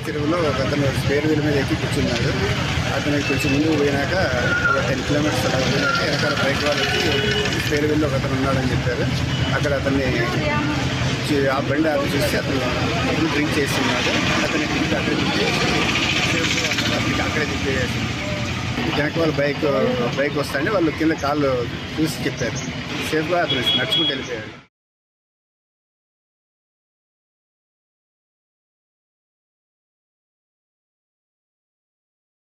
చెరువులో ఒక అతను స్పేర్ వీల్ మీద ఎక్కి కూర్చున్నాడు. అతను కొంచెం ముందుకు పోయినాక ఒక 10 కిలోమీటర్స్ అలా పోయినాక వెనకాల బైక్ వాళ్ళు వచ్చి స్పేర్ వీల్లో ఒక అతను ఉన్నాడని చెప్పారు. అక్కడ అతన్ని ఆ బండి ఆపి చూసి అతను డ్రింక్ చేస్తున్నాడు. అతన్ని అక్కడే దింపేసి వెనక వాళ్ళు బైక్ వస్తాండి వాళ్ళు కింద కాళ్ళు చూసి చెప్పారు. సేఫ్గా అతను నడుచుకుంటూ వెళ్ళిపోయాడు.